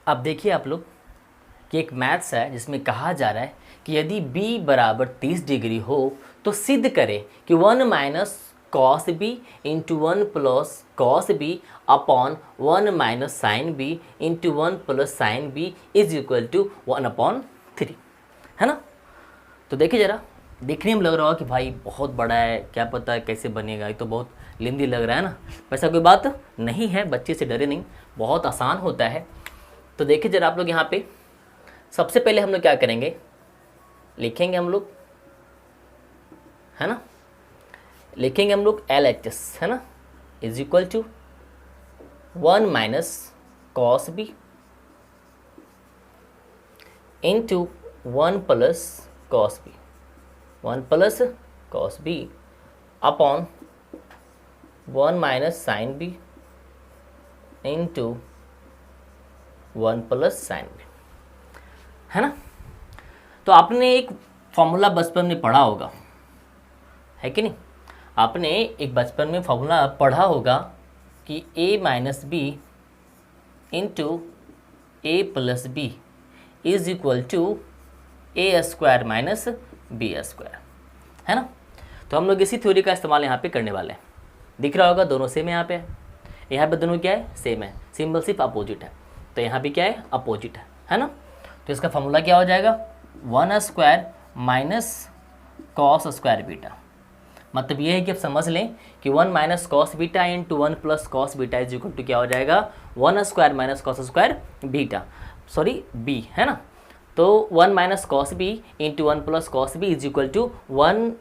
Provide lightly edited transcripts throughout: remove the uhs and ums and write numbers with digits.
अब देखिए आप लोग कि एक मैथ्स है जिसमें कहा जा रहा है कि यदि b बराबर 30 डिग्री हो तो सिद्ध करें कि 1 minus cos B into 1 plus cos B upon 1 minus sine B into 1 plus sine B is equal to 1/3, है ना। तो देखिए ज़रा, देखने में लग रहा हो कि भाई बहुत बड़ा है, क्या पता है कैसे बनेगा, ये तो बहुत लेंदी लग रहा है ना। वैसा कोई बात नहीं है, बच्चे से डरे नहीं, बहुत आसान होता है। तो देखिए जरा आप लोग यहाँ पे सबसे पहले हम लोग क्या करेंगे, लिखेंगे हम लोग, है ना, लिखेंगे हम लोग LHS, है ना, is equal to 1 minus cos B into 1 plus cos B, 1 plus cos B upon 1 minus sine B into 1 plus sine B, है ना। तो आपने एक फॉर्मूला बचपन में पढ़ा होगा, है कि नहीं। आपने एक बचपन में फॉर्मूला पढ़ा होगा कि a minus B into A plus B is equal to A square minus B square, है ना। तो हम लोग इसी थ्योरी का इस्तेमाल यहाँ पे करने वाले हैं। दिख रहा होगा दोनों सेम है, यहाँ पे दोनों क्या है, सेम है, सिंबल सिर्फ अपोजिट है। तो यहाँ भी क्या है, अपोजिट है ना। तो इसका फॉर्मूला क्या हो जाएगा, 1 square minus cos square beta. मतलब ये है कि आप समझ लें कि 1 minus cos beta into 1 plus cos beta is equal to क्या हो जाएगा, 1 square minus cos square beta, sorry B, है ना। तो 1 minus cos B into 1 plus cos B is equal to 1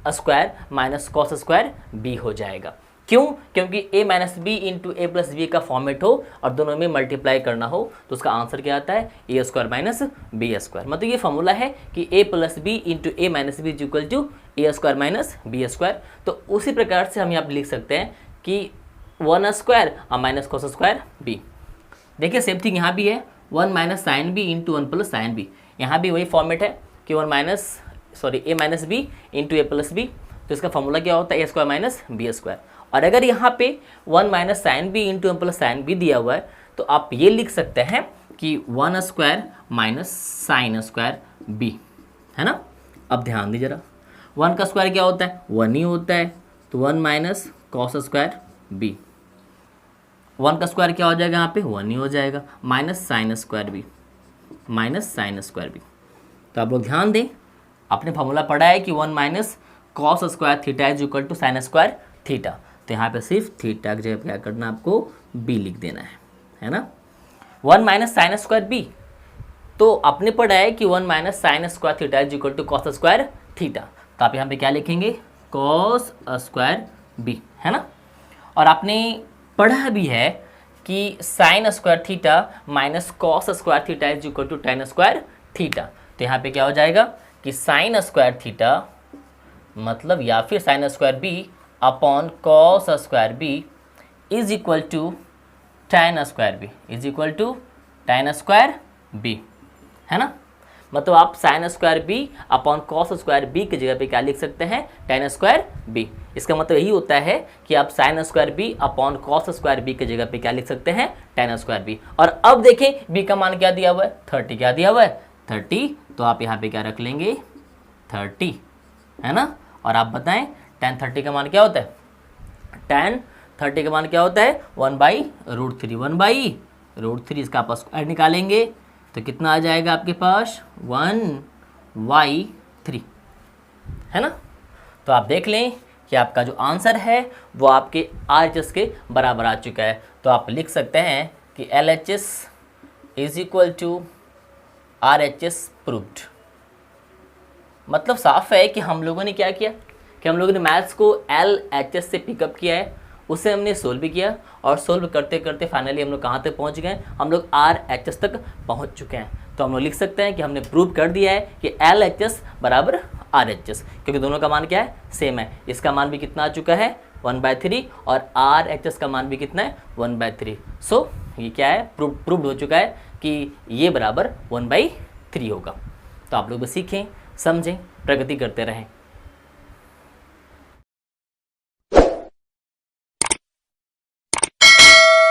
square minus cos square B हो जाएगा। क्यों, क्योंकि a minus B into A plus B का फॉर्मेट हो और दोनों में मल्टीप्लाई करना हो तो उसका आंसर क्या आता है, A square minus B square. मतलब ये फॉर्मूला है कि a plus B into A minus B is equal to A square minus B square. तो उसी प्रकार से हम यहाँ पर लिख सकते हैं कि 1 स्क्वायर और माइनस कॉस स्क्वायर बी। देखिए सेम थिंग यहाँ भी है, 1 minus sine B into 1 plus sine B, यहाँ भी वही फॉर्मेट है कि A minus B into A plus B. तो इसका फॉर्मूला क्या होता है, A square minus B square. और अगर यहाँ पे 1 minus sine B into 1 plus sine B दिया हुआ है तो आप ये लिख सकते हैं कि 1 square minus sine square B, है ना। अब ध्यान दीजिए जरा, 1 का स्क्वायर क्या होता है, 1 ही होता है। तो 1 माइनस कॉस स्क्वायर बी, 1 का स्क्वायर क्या हो जाएगा, यहाँ पे 1 ही हो जाएगा, minus sine square B, minus sine square B. तो आप लोग ध्यान दें, आपने फॉर्मूला पढ़ा है कि 1 minus cos square theta is equal to sine square theta. तो यहाँ पे सिर्फ थीटा की जगह क्या करना, आपको बी लिख देना है ना। 1 माइनस साइन स्क्वायर बी, तो आपने पढ़ा है कि 1 minus sine square theta is equal to cos square theta. तो आप यहाँ पे क्या लिखेंगे, कॉस स्क्वायर बी, है ना। और आपने पढ़ा भी है कि sine square theta minus cos square theta is equal to tan square theta. तो यहाँ पे क्या हो जाएगा कि साइन स्क्वायर थीटा मतलब या फिर sine square B upon cos square B is equal to tan square B, is equal to tan square B, है ना। मतलब आप sine square B upon cos square B की जगह पे क्या लिख सकते हैं, टेन स्क्वायर बी। इसका मतलब यही होता है कि आप sine square B upon cos square B की जगह पे क्या लिख सकते हैं, टेन स्क्वायर बी। और अब देखें बी का मान क्या दिया हुआ है, 30 क्या दिया हुआ है, 30। तो आप यहाँ पे क्या रख लेंगे, 30, है ना। और आप बताएं tan 30 का मान क्या होता है, tan 30 का मान क्या होता है, 1/√3, 1/√3। इसका आप स्क्वायर निकालेंगे तो कितना आ जाएगा आपके पास, 1/3, है ना। तो आप देख लें कि आपका जो आंसर है वो आपके RHS के बराबर आ चुका है। तो आप लिख सकते हैं कि LHS is equal to RHS proved. मतलब साफ है कि हम लोगों ने क्या किया कि हम लोगों ने मैथ्स को LHS से पिकअप किया है, उसे हमने सोल्व भी किया और सोल्व करते करते फाइनली हम लोग कहाँ तक पहुँच गए, हम लोग RHS तक पहुँच चुके हैं। तो हम लोग लिख सकते हैं कि हमने प्रूव कर दिया है कि LHS बराबर RHS, क्योंकि दोनों का मान क्या है, सेम है। इसका मान भी कितना आ चुका है, 1/3, और RHS का मान भी कितना है, 1/3। सो ये क्या है, प्रूव्ड हो चुका है कि ये बराबर 1/3 होगा। तो आप लोग भी सीखें, समझें, प्रगति करते रहें।